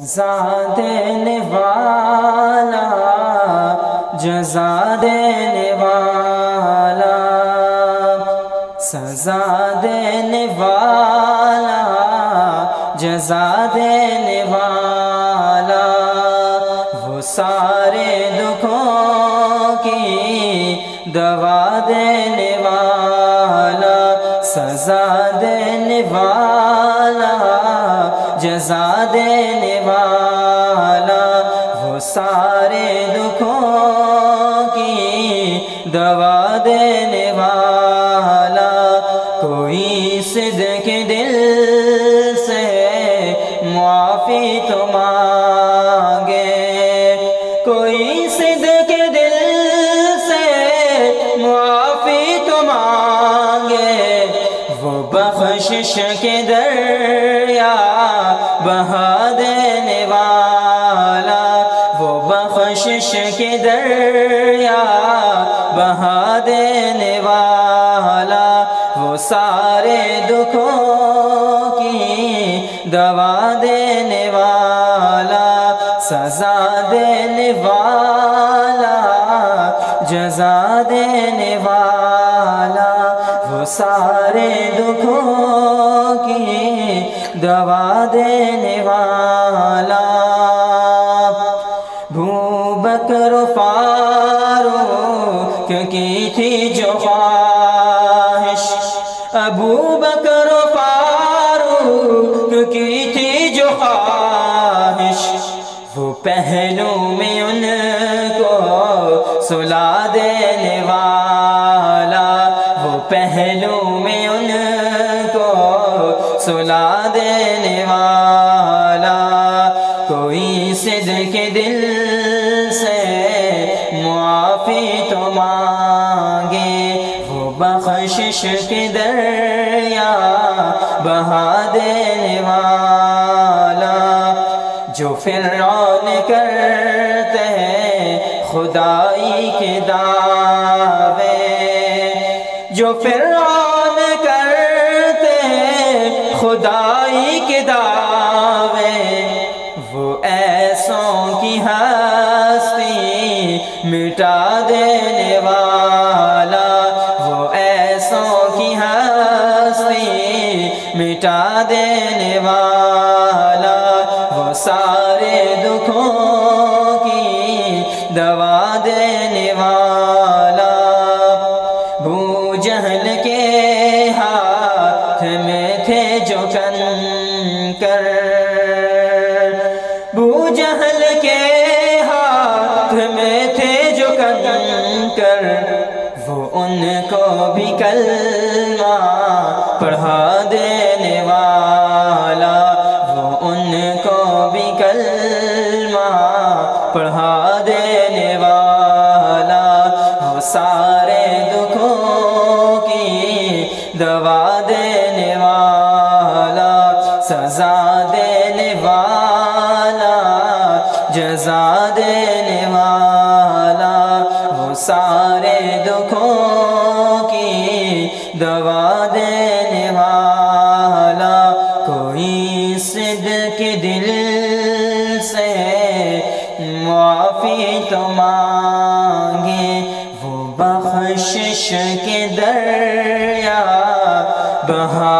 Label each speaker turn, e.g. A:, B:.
A: سزا دینے والا، جزا دینے والا، سزا دینے والا، جزا دینے والا، وہ سارے دکھوں کی دوا دینے والا، سزا دینے والا، جزا دینے والا، وہ سارے دکھوں کی دوا دینے والا، کوئی صدق دل سے معافی تو مانگے، کوئی صدق دل سے معافی تو مانگے، وہ بخشش کے دریا بہا دینے والا، وہ بخشش کے دریا بہا دینے والا، وہ سارے دکھوں کی دوا دینے والا، سزا دینے والا، جزا دینے والا، وہ سارے دکھوں کی دوا دینے والا۔ ابو بکر فاروق کی تھی جو خواہش، ابو بکر فاروق کی تھی جو خواہش، وہ پہلو میں ان کو سلا دینے والا، وہ پہلو میں ان کو سلا دینے والا، کوئی صدق دل سے معافی تو مانگے، وہ بخشش کے دریا بہا دینے والا، جو فرعون کرتے ہیں خدائی کے دعوے، جو فرعون کرتے ہیں خدائی کے دعوے، وہ ایسوں کی ہستی مٹا دینے والا، وہ ایسوں کی ہستی مٹا دینے والا، وہ سارے دکھوں کی دوا دینے والا، ابو جہل کے ہاتھ میں تھے جو کنکر، ابو جہل کے ہاتھ میں تھے جو کنکر، وہ ان کو بھی کلمہ پڑھا دینے والا، وہ ان کو بھی کلمہ پڑھا دینے والا، وہ سارے دکھوں کی دوا دینے والا، سزا دینے والا، جزا دینے والا، وہ سارے دکھوں کی دوا دینے والا، کوئی صدق دل سے معافی تو مانگے، وہ بخشش کے دریا بہا